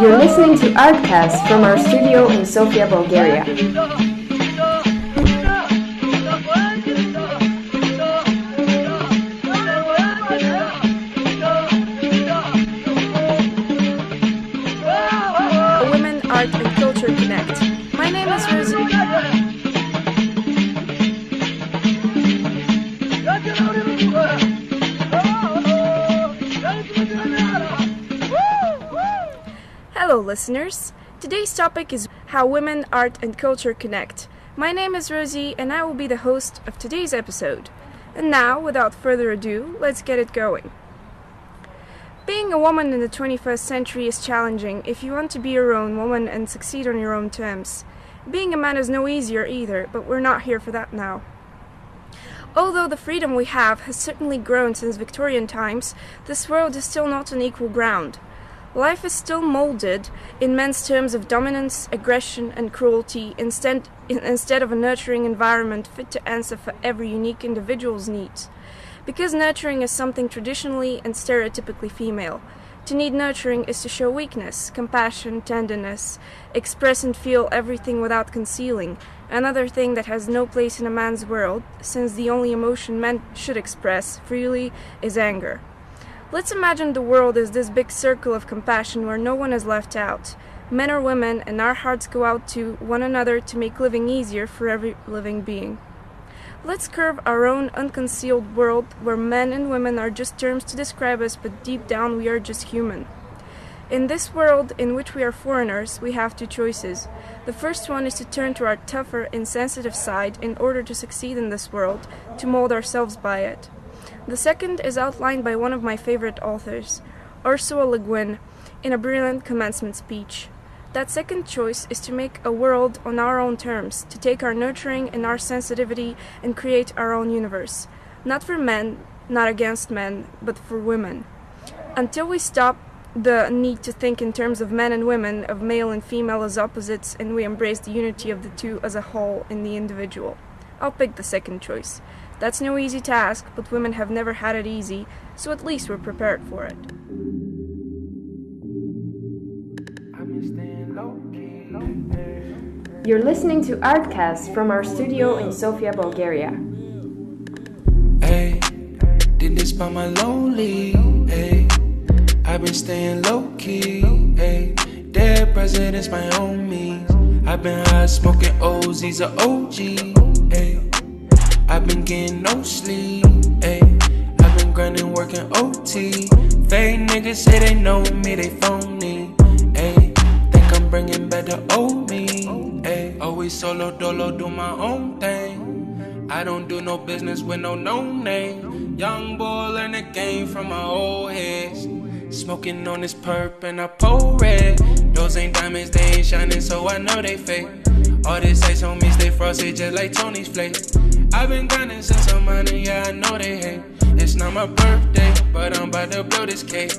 You're listening to ARTCAST from our studio in Sofia, Bulgaria. Women, Art and Culture Connect. My name is Rosie. Hello listeners, today's topic is how women, art and culture connect. My name is Rosie and I will be the host of today's episode. And now, without further ado, let's get it going. Being a woman in the 21st century is challenging if you want to be your own woman and succeed on your own terms. Being a man is no easier either, but we're not here for that now. Although the freedom we have has certainly grown since Victorian times, this world is still not on equal ground. Life is still molded in men's terms of dominance, aggression and cruelty instead of a nurturing environment fit to answer for every unique individual's needs. Because nurturing is something traditionally and stereotypically female. To need nurturing is to show weakness, compassion, tenderness, express and feel everything without concealing, another thing that has no place in a man's world, since the only emotion men should express freely is anger. Let's imagine the world as this big circle of compassion where no one is left out. Men or women, and our hearts go out to one another to make living easier for every living being. Let's curve our own unconcealed world where men and women are just terms to describe us, but deep down we are just human. In this world in which we are foreigners, we have two choices. The first one is to turn to our tougher, insensitive side in order to succeed in this world, to mold ourselves by it. The second is outlined by one of my favorite authors, Ursula Le Guin, in a brilliant commencement speech. That second choice is to make a world on our own terms, to take our nurturing and our sensitivity and create our own universe. Not for men, not against men, but for women. Until we stop the need to think in terms of men and women, of male and female as opposites, and we embrace the unity of the two as a whole in the individual. I'll pick the second choice. That's no easy task, but women have never had it easy, so at least we're prepared for it. You're listening to ARTCAST from our studio in Sofia, Bulgaria. Hey, did this by my lonely, hey. I've been staying low-key, hey. Dead presidents by own means. I've been high smoking O's, these are OG, hey. I've been getting no sleep, ayy. I've been grinding, working OT. Fake niggas say they know me, they phony, ayy. Think I'm bringing back the old me, ayy. Always solo dolo, do my own thing. I don't do no business with no name. Young boy learn the game from my old heads. Smoking on this perp and I pour red. Those ain't diamonds, they ain't shining, so I know they fake. All this ice on me stay frosty just like Tony's flakes. I've been grinding since I'm money, yeah, I know they hate. It's not my birthday, but I'm about to blow this cake.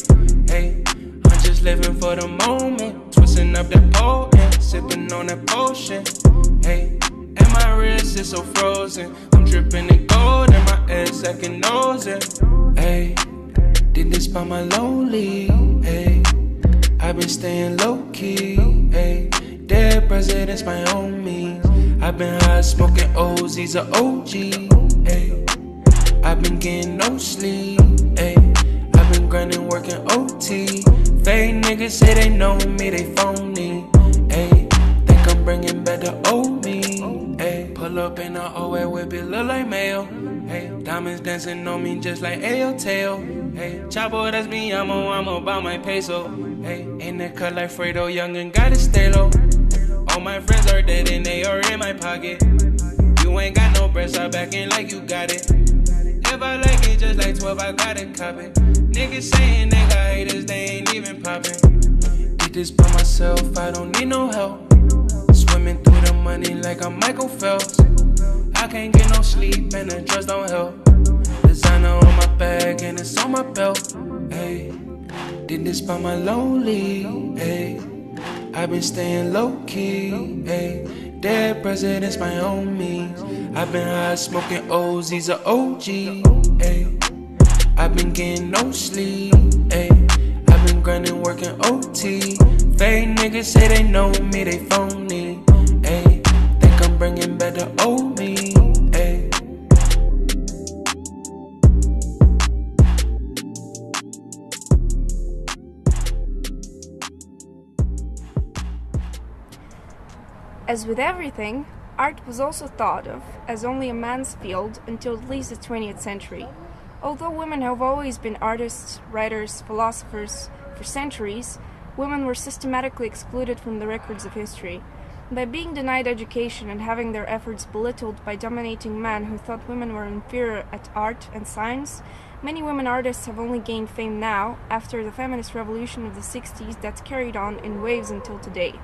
Hey, I'm just living for the moment, twisting up that pole and sipping on that potion. Hey, and my wrist is so frozen, I'm dripping in gold and my head second nosing. Hey, did this by my lonely, hey. I've been staying low-key, hey. Dead presidents by own means. I've been high smoking O's, these are OG, ayy. I've been getting no sleep, ayy. I've been grinding, working OT. Fake niggas say they know me, they phony, ayy. Think I'm bringing back the old me, ayy. Pull up in a OA whip, it look like mail, ayy. Diamonds dancing on me just like AO tail, ayy. Chapo, that's me, I'm about my peso, ayy. In the cut like Fredo, young and gotta stay low. All my friends are dead and they are in my pocket. You ain't got no breath, start backing like you got it. If I like it just like 12, I gotta cop it. Niggas saying they got haters, they ain't even poppin'. Did this by myself, I don't need no help. Swimming through the money like I'm Michael Phelps. I can't get no sleep and the drugs don't help. Designer on my bag and it's on my belt, ayy. Did this by my lonely, ayy. I've been staying low-key, ayy. Dead presidents by own means. I've been high smoking O's, these are OG, ayy. I've been getting no sleep, ayy. I've been grinding, working OT. Fake niggas say they know me, they phony. Ayy, think I'm bringing back the old me. Ayy. As with everything, art was also thought of as only a man's field until at least the 20th century. Although women have always been artists, writers, philosophers for centuries, women were systematically excluded from the records of history. By being denied education and having their efforts belittled by dominating men who thought women were inferior at art and science, many women artists have only gained fame now, after the feminist revolution of the 60s that carried on in waves until today.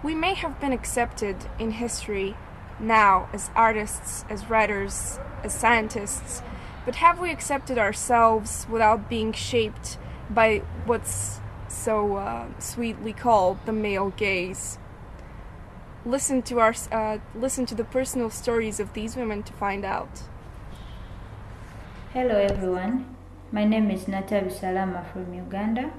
We may have been accepted in history now as artists, as writers, as scientists, but have we accepted ourselves without being shaped by what's so sweetly called the male gaze? Listen to the personal stories of these women to find out. Hello everyone, my name is Natabi Salama from Uganda.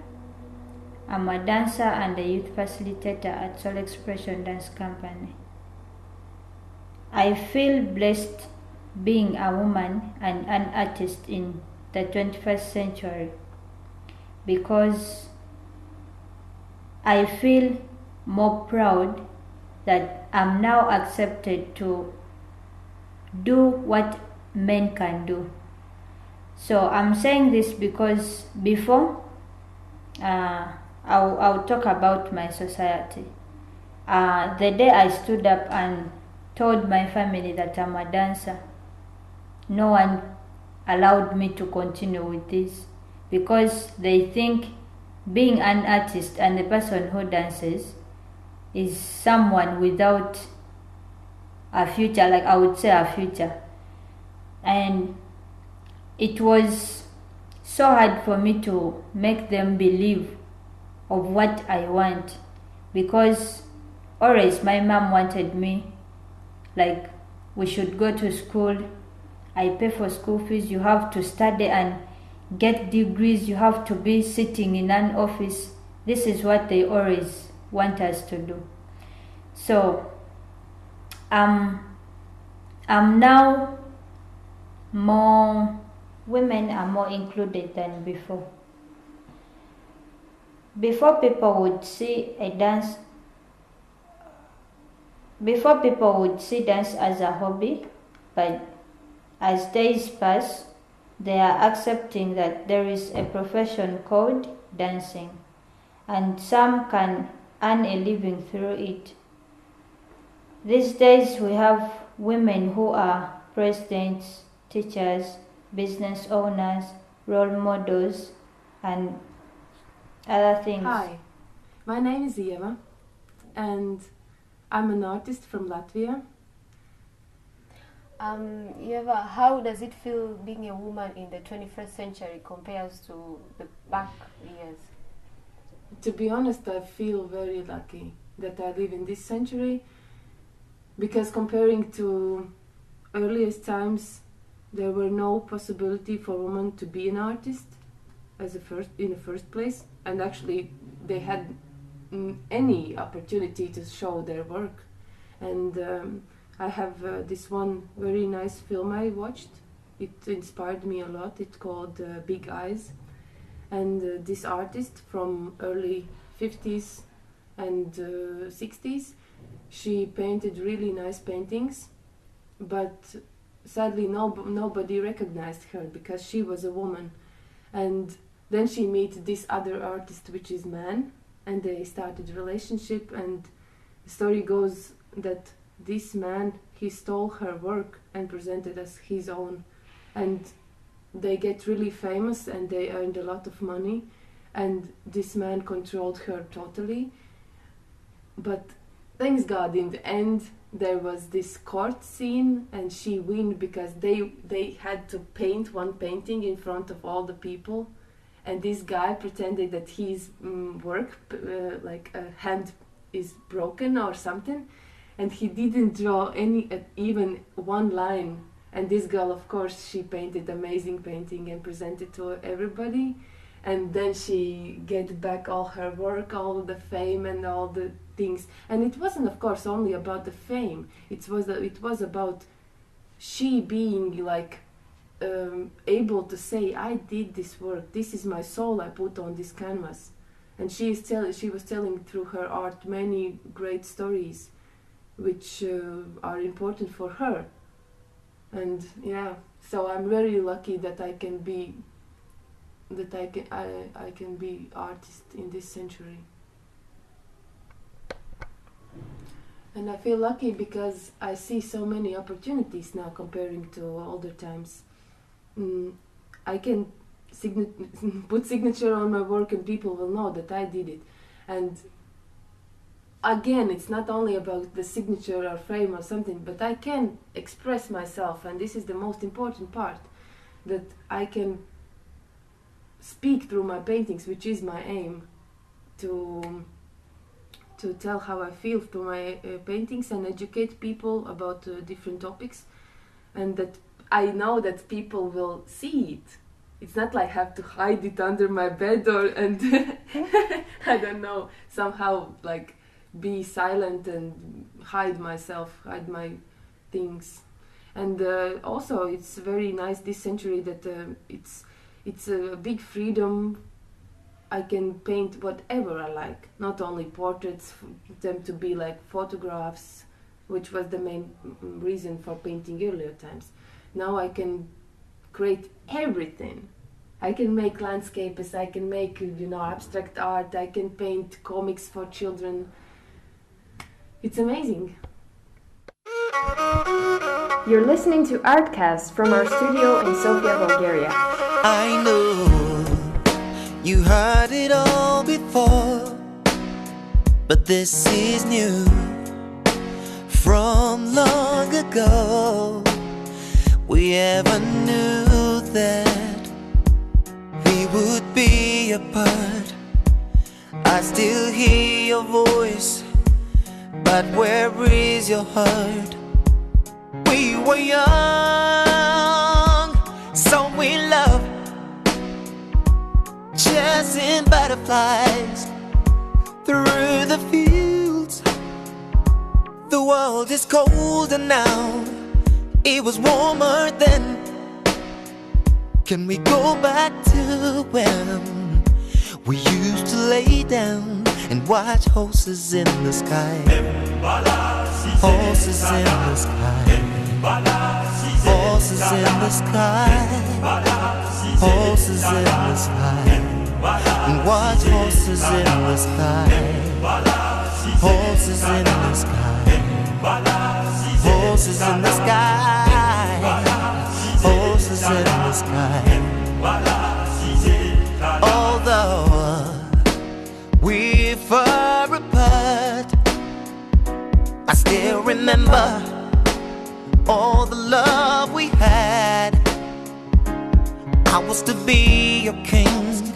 I'm a dancer and a youth facilitator at Soul Expression Dance Company. I feel blessed being a woman and an artist in the 21st century because I feel more proud that I'm now accepted to do what men can do. So I'm saying this because before, I'll talk about my society. The day I stood up and told my family that I'm a dancer, no one allowed me to continue with this because they think being an artist and the person who dances is someone without a future, like I would say a future. And it was so hard for me to make them believe of what I want because always my mom wanted me, like, we should go to school, I pay for school fees, you have to study and get degrees, you have to be sitting in an office. This is what they always want us to do. So I'm now women are more included than before. Before people would see dance as a hobby, but as days pass, they are accepting that there is a profession called dancing, and some can earn a living through it. These days we have women who are presidents, teachers, business owners, role models, and other things. Hi, my name is Eva, and I'm an artist from Latvia. Eva, how does it feel being a woman in the 21st century compared to the back years? To be honest, I feel very lucky that I live in this century because comparing to earliest times, there were no possibility for women to be an artist in the first place, and actually they had any opportunity to show their work. And I have this one very nice film I watched. It inspired me a lot. It's called Big Eyes, and this artist from early 50s and 60s, she painted really nice paintings, but sadly nobody recognized her because she was a woman. And then she met this other artist, which is man, and they started a relationship, and the story goes that this man, he stole her work and presented as his own, and they get really famous and they earned a lot of money, and this man controlled her totally. But thanks God, in the end there was this court scene and she won because they had to paint one painting in front of all the people, and this guy pretended that his work, like a hand is broken or something, and he didn't draw even one line. And this girl, of course, she painted amazing painting and presented to everybody. and then she get back all her work, all the fame and all the things. And it wasn't, of course, only about the fame. It was about she being like able to say, I did this work, this is my soul I put on this canvas. And she was telling through her art many great stories which are important for her. And yeah, so I'm very lucky that I can be artist in this century. And I feel lucky because I see so many opportunities now comparing to older times. I can put signature on my work and people will know that I did it. And again, it's not only about the signature or frame or something, but I can express myself, and this is the most important part, that I can speak through my paintings, which is my aim, to tell how I feel through my paintings and educate people about different topics, and that I know that people will see it. It's not like I have to hide it under my bed and I don't know, somehow like be silent and hide myself, hide my things. And also it's very nice this century that it's a big freedom. I can paint whatever I like, not only portraits, them to be like photographs, which was the main reason for painting earlier times. Now I can create everything. I can make landscapes, I can make, abstract art, I can paint comics for children. It's amazing. You're listening to ARTCAST from our studio in Sofia, Bulgaria. I know you heard it all before, but this is new from long ago. We ever knew that we would be apart. I still hear your voice, but where is your heart? We were young, so in love, chasing butterflies through the fields. The world is colder now, it was warmer then. Can we go back to when we used to lay down and watch horses in the sky? Horses in the sky. Horses in the sky. Horses in the sky. And watch horses in the sky. Horses in the sky. Horses in the sky. Horses in the sky. Although we're far apart, I still remember all the love we had. I was to be your king,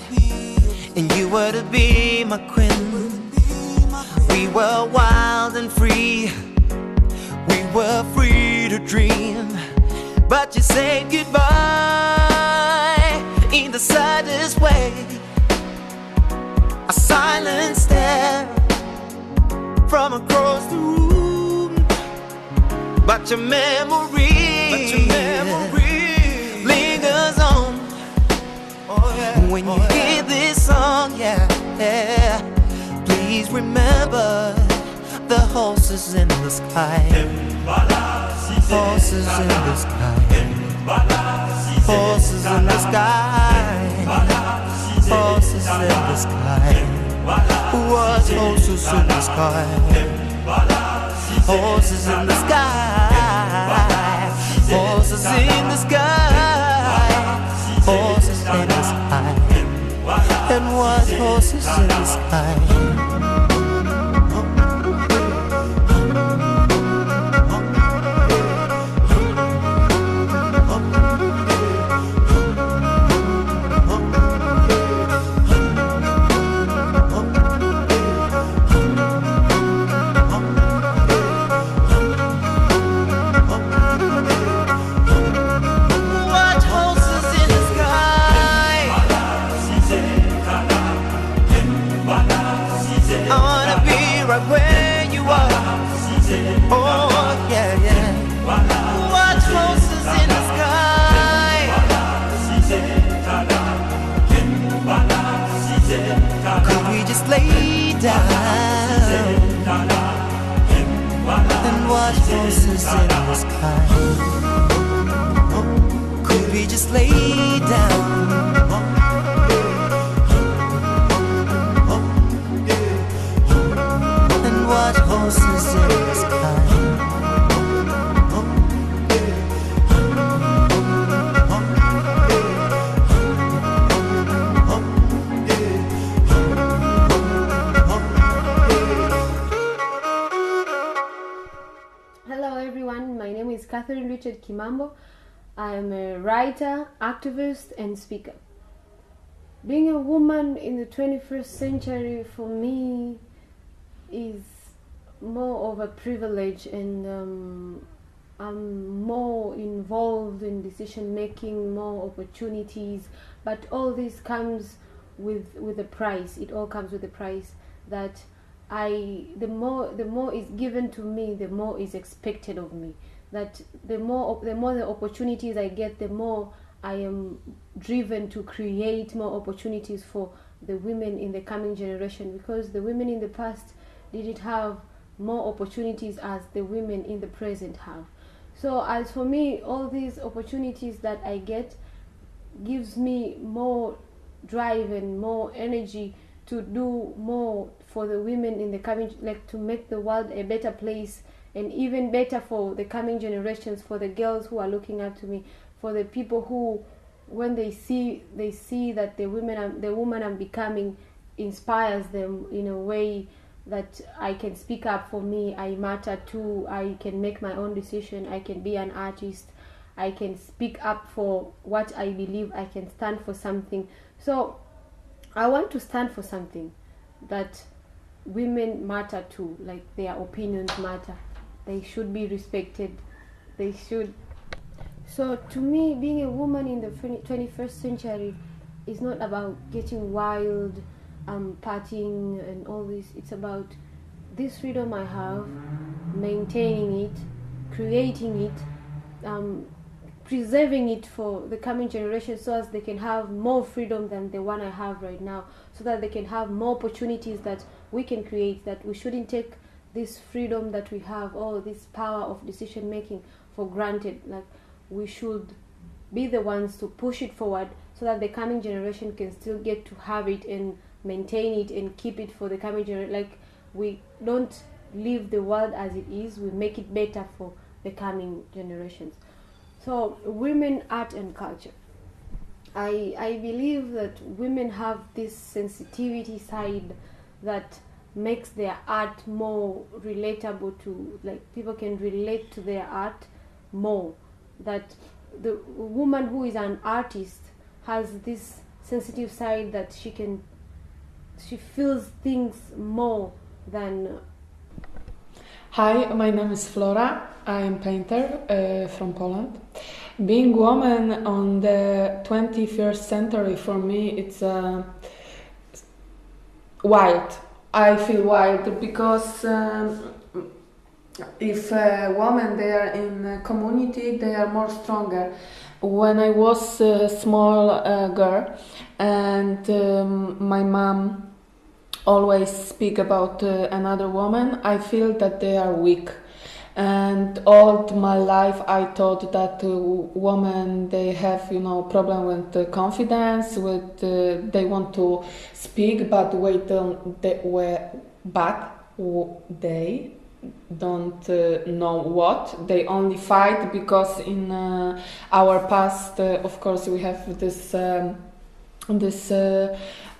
and you were to be my queen. We were wild and free, we were free to dream. But you said goodbye in the saddest way. A silent stare from across the room. But your memory lingers on. Oh, yeah. When you hear this song, yeah. Please remember the horses in the sky. Horses in the sky. Horses in the sky. Horses in the sky. What horses in the sky? Horses in the sky. Horses in the sky. Horses in the sky. And what horses in the sky? just lay down and watch horses in the sky? Could we just lay down and watch horses in the sky? Hello everyone, my name is Catherine Richard Kimambo. I am a writer, activist and speaker. Being a woman in the 21st century for me is more of a privilege, and I'm more involved in decision making, more opportunities, but all this comes with a price. It all comes with a price that the more is given to me, the more is expected of me. That the more the opportunities I get, the more I am driven to create more opportunities for the women in the coming generation, because the women in the past didn't have more opportunities as the women in the present have. So as for me, all these opportunities that I get gives me more drive and more energy to do more for the women in the coming, like to make the world a better place, and even better for the coming generations, for the girls who are looking up to me, for the people who, when they see that the woman I'm becoming inspires them in a way that I can speak up for me, I matter too, I can make my own decision, I can be an artist, I can speak up for what I believe, I can stand for something. So I want to stand for something that women matter too, like their opinions matter. They should be respected. They should. So to me, being a woman in the 21st century is not about getting wild, partying and all this. It's about this freedom I have, maintaining it, creating it, preserving it for the coming generation, so as they can have more freedom than the one I have right now, so that they can have more opportunities that we can create, that we shouldn't take this freedom that we have, or this power of decision making for granted. Like, we should be the ones to push it forward, so that the coming generation can still get to have it and maintain it and keep it for the coming generation. Like, we don't leave the world as it is, we make it better for the coming generations. So women, art and culture. I believe that women have this sensitivity side that makes their art more relatable to, like, people can relate to their art more. That the woman who is an artist has this sensitive side that she feels things more than. Hi, my name is Flora. I'm a painter from Poland. Being woman on the 21st century, for me, it's wild. I feel wild because if women they are in a community, they are more stronger. When I was a small girl, and my mom always speak about another woman, I feel that they are weak. And all my life I thought that women, they have, problem with confidence, with they want to speak, but they don't know what. They only fight because in our past, of course, we have this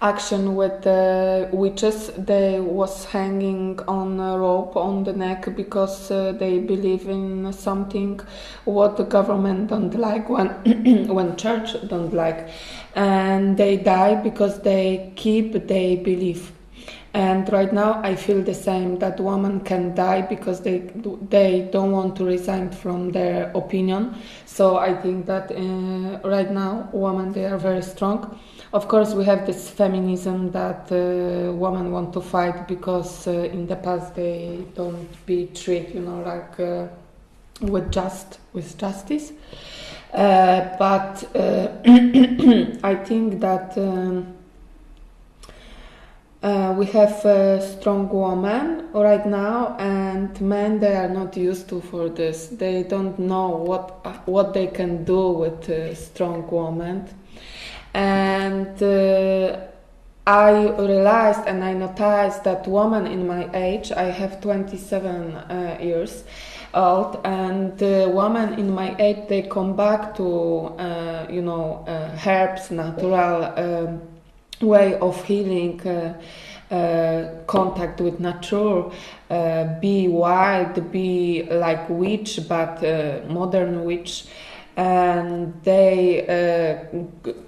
action with the witches. They was hanging on a rope on the neck because they believe in something what the government don't like, when church don't like, and they die because they keep their belief. And right now I feel the same, that women can die because they don't want to resign from their opinion. So I think that right now women, they are very strong. Of course, we have this feminism that women want to fight because in the past they don't be treated, like with justice. But I think that We have a strong woman right now, and men, they are not used to for this. They don't know what they can do with a strong woman. And I realized and I noticed that women in my age, I have 27 years old, and women in my age, they come back to herbs, natural way of healing, contact with nature, be wild, be like witch, but modern witch, and they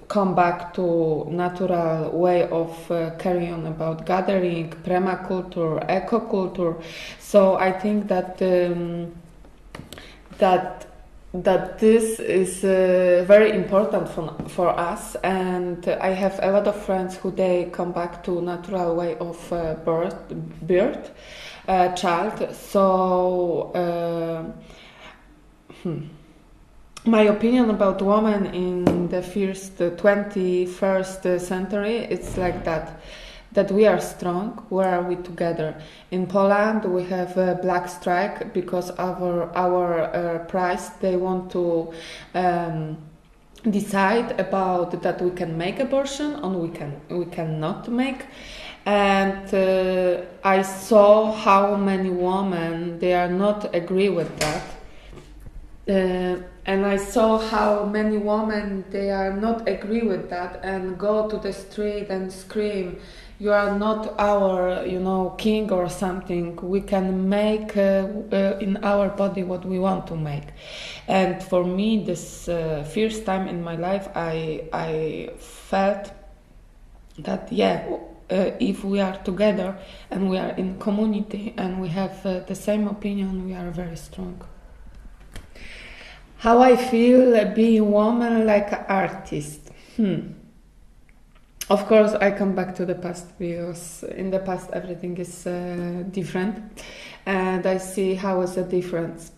come back to natural way of carrying on about gathering, permaculture, ecoculture. So I think that that this is very important for us, and I have a lot of friends who they come back to natural way of birth child. So my opinion about women in the first 21st century, it's like that we are strong where we together. In Poland we have a black strike because our price, they want to decide about that we can make abortion or we cannot make. And I saw how many women they are not agree with that. And I saw how many women they are not agree with that and go to the street and scream, "You are not our, king or something. We can make in our body what we want to make." And for me, this first time in my life, I felt that if we are together and we are in community and we have the same opinion, we are very strong. How I feel being a woman like an artist. Of course, I come back to the past because in the past everything is different, and I see how is the difference.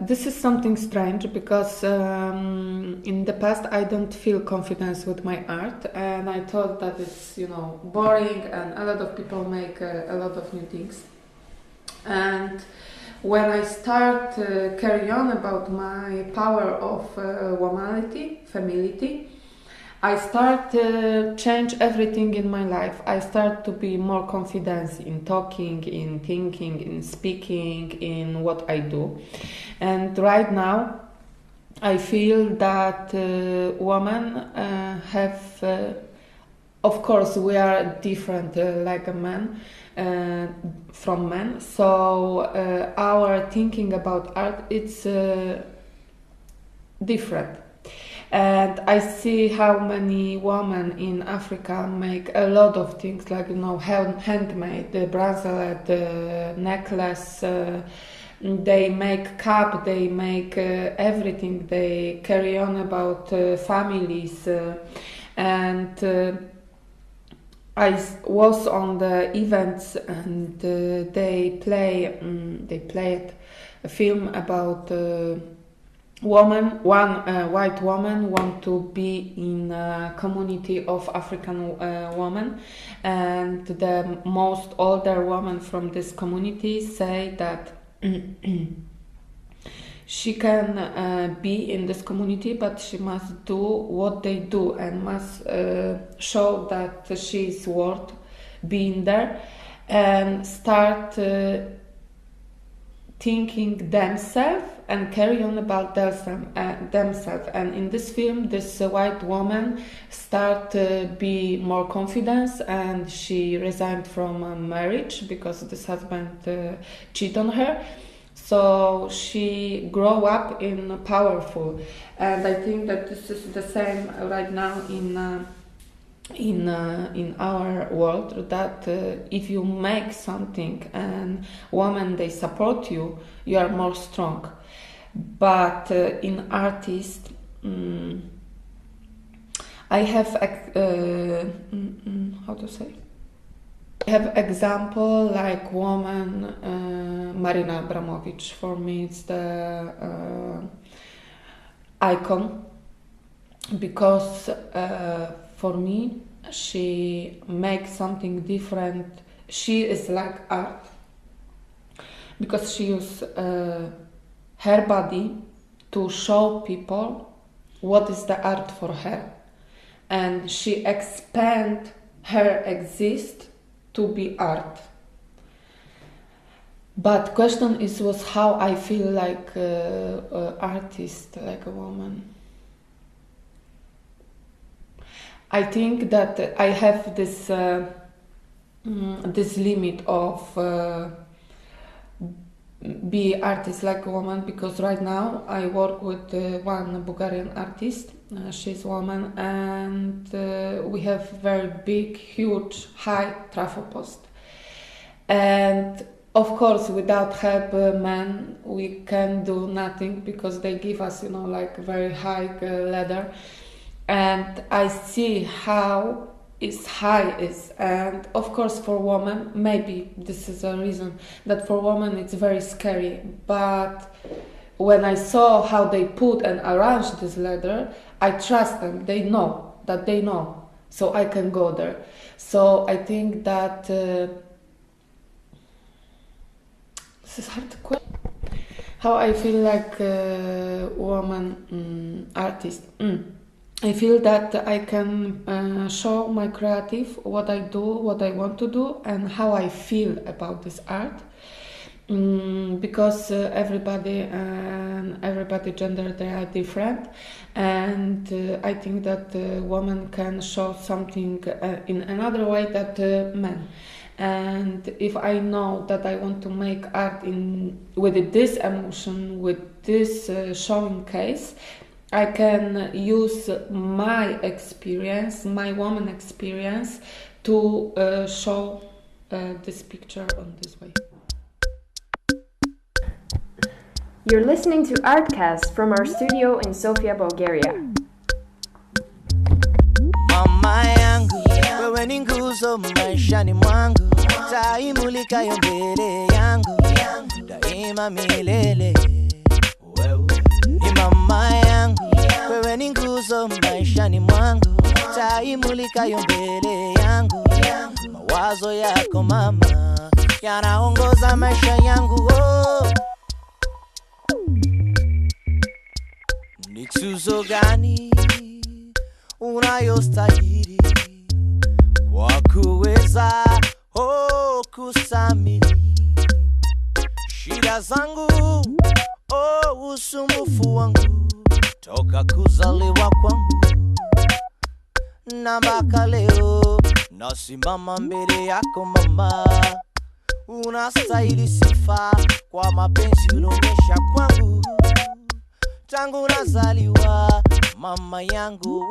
This is something strange because in the past I don't feel confidence with my art, and I thought that it's boring, and a lot of people make a lot of new things. And when I start carry on about my power of womanity, femininity, I start to change everything in my life. I start to be more confident in talking, in thinking, in speaking, in what I do. And right now, I feel that women have, of course, we are different like a man. From men, so our thinking about art, it's different. And I see how many women in Africa make a lot of things like handmade, the bracelet, the necklace, they make cup, they make everything, they carry on about families, and I was on the events, and they played a film about one white woman want to be in a community of African women, and the most older woman from this community say that she can be in this community, but she must do what they do and must show that she is worth being there, and start thinking themselves and carry on about themselves. And in this film, this white woman start be more confident, and she resigned from a marriage because this husband cheated on her. So she grew up in powerful, and I think that this is the same right now in our world. That if you make something and women they support you, you are more strong. But in artists, I have how to say. I have example like woman Marina Abramovich. For me, it's the icon, because for me she makes something different. She is like art because she uses her body to show people what is the art for her, and she expand her exist to be art. But question was how I feel like artist, like a woman. I think that I have this this limit of be artist like a woman, because right now I work with one Bulgarian artist. She's a woman, and we have very big, huge, high trafo post. And of course, without help, men, we can do nothing, because they give us, like very high ladder. And I see how is high is, and of course for women maybe this is a reason that for women it's very scary, but when I saw how they put and arrange this ladder, I trust them. They know, so I can go there. So I think that this is hard to question. How I feel like a woman artist. I feel that I can show my creative, what I do, what I want to do, and how I feel about this art. Because everybody gender, they are different, and I think that women can show something in another way that men. And if I know that I want to make art with this emotion, with this showing case, I can use my experience, my woman experience, to show this picture on this way. You're listening to ARTCAST from our studio in Sofia, Bulgaria. Mama yangu, wewe ni nguzo maishani mwangu, taimulika yo mbele yangu, daima milele. Ni mama yangu, wewe ni nguzo maishani mwangu, taimulika yo mbele yangu, mawazo yako mama yanaongoza maisha yangu. Ni tuzo gani unayostahili kwa kuweza kusamili shida zangu, usumbufu wangu toka kuzaliwa kwangu na mpaka leo nasimama mbele yako mama. Unastahili sifa kwa mapenzi ulionyesha kwangu tangu nazaliwa mama yangu.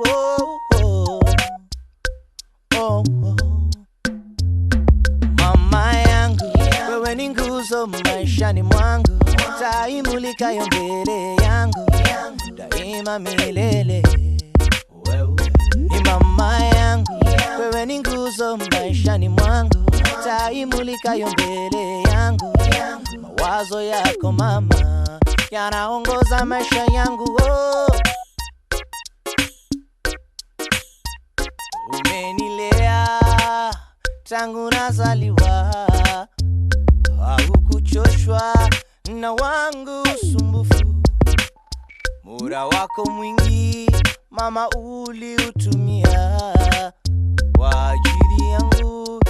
Mama yangu, wewe ni nguzo maishani mwangu, taimulika yo mbele yangu, daima milele. Ni mama yangu, wewe ni nguzo maishani mwangu, taimulika yo mbele yangu, mawazo yako mama yanaongoza maisha yangu. Umenilea tangu nazaliwa, haukuchoshwa na wangu usumbufu. Muda wako mwingi mama uliutumia kwa ajili yangu.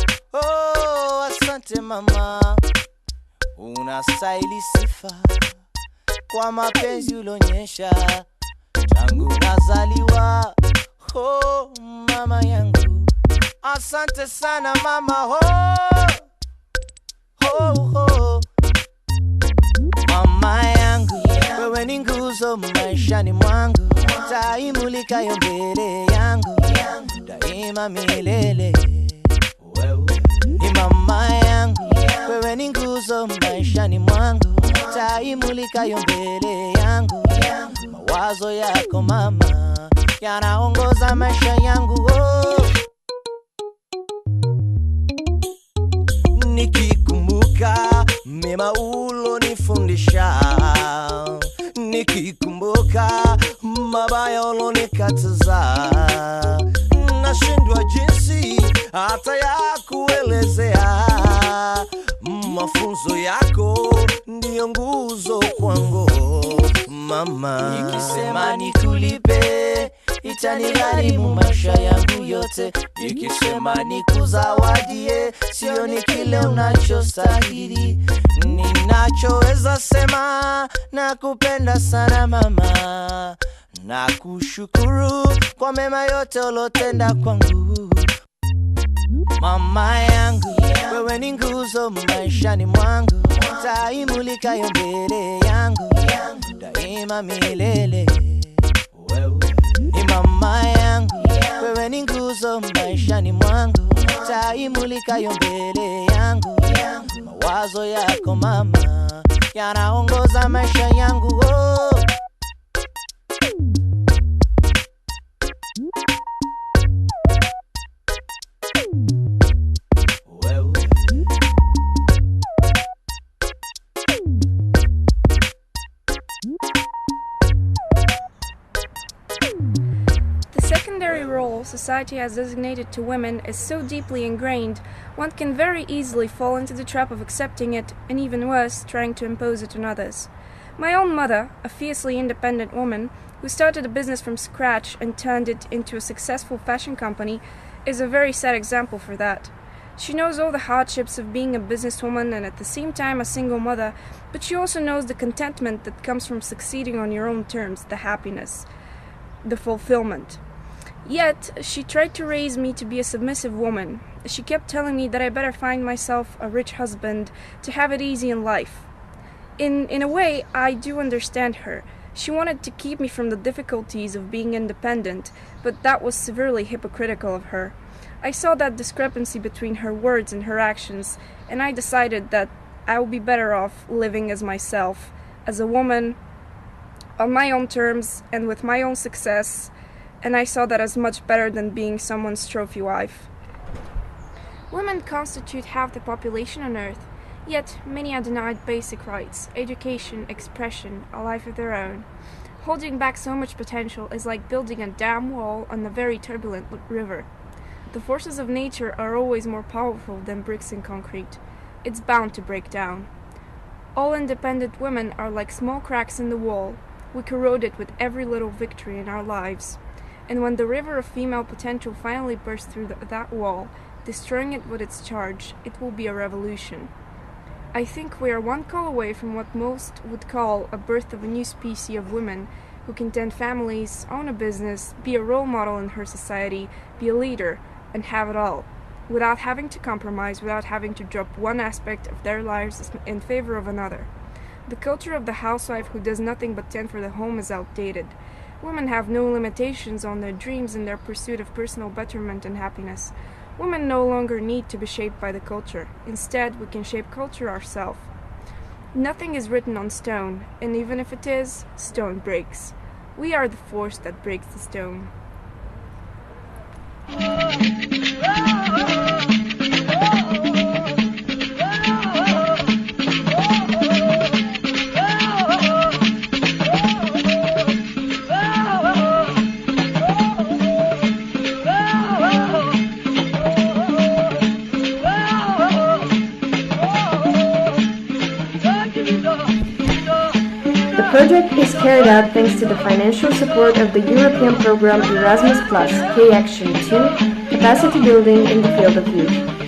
Asante mama, unastahili sifa kwa mapenzi ulionyesha tangu nazaliwa. Mama yangu, asante sana mama. Mama yangu, wewe ni nguzo maishani mwangu, taimulika yo mbele yangu, daima milele. Ni mama yangu, wewe ni nguzo maishani mwangu, taimulika yo mbele yangu, mawazo yako mama yanaongoza maisha yangu. Nikikumbuka mema ulonifundisha, nikikumbuka mabaya ulonikataza, nashindwa jinsi hata ya kuelezea. Mafunzo yako ndiyo nguzo kwangu mama. Nikisema nikulipe itanigharimu maisha yangu yote. Nikisema nikuzawadie sio ni kile unachostahili. Ninachoweza sema nakupenda sana mama, nakushukuru kwa mema yote ulotenda kwangu mama yangu. Wewe ni nguzo maishani mwangu, taimulikayo mbele yangu daima milele. Wewe ni mama yangu, wewe ni nguzo maishani mwangu, taimulikayo mbele yangu. Mawazo yako mama yanaongoza maisha yangu. The secondary role society has designated to women is so deeply ingrained, one can very easily fall into the trap of accepting it, and even worse, trying to impose it on others. My own mother, a fiercely independent woman who started a business from scratch and turned it into a successful fashion company, is a very sad example for that. She knows all the hardships of being a businesswoman and at the same time a single mother, but she also knows the contentment that comes from succeeding on your own terms, the happiness, the fulfillment. Yet, she tried to raise me to be a submissive woman. She kept telling me that I better find myself a rich husband to have it easy in life. In a way, I do understand her. She wanted to keep me from the difficulties of being independent, but that was severely hypocritical of her. I saw that discrepancy between her words and her actions, and I decided that I would be better off living as myself, as a woman, on my own terms and with my own success, and I saw that as much better than being someone's trophy wife. Women constitute half the population on Earth, yet many are denied basic rights, education, expression, a life of their own. Holding back so much potential is like building a dam wall on a very turbulent river. The forces of nature are always more powerful than bricks and concrete. It's bound to break down. All independent women are like small cracks in the wall. We corrode it with every little victory in our lives. And when the river of female potential finally bursts through that wall, destroying it with its charge, it will be a revolution. I think we are one call away from what most would call a birth of a new species of women who can tend families, own a business, be a role model in her society, be a leader, and have it all, without having to compromise, without having to drop one aspect of their lives in favor of another. The culture of the housewife who does nothing but tend for the home is outdated. Women have no limitations on their dreams in their pursuit of personal betterment and happiness. Women no longer need to be shaped by the culture. Instead, we can shape culture ourselves. Nothing is written on stone, and even if it is, stone breaks. We are the force that breaks the stone. The project is carried out thanks to the financial support of the European program Erasmus+, K-Action 2, Capacity Building in the Field of Youth.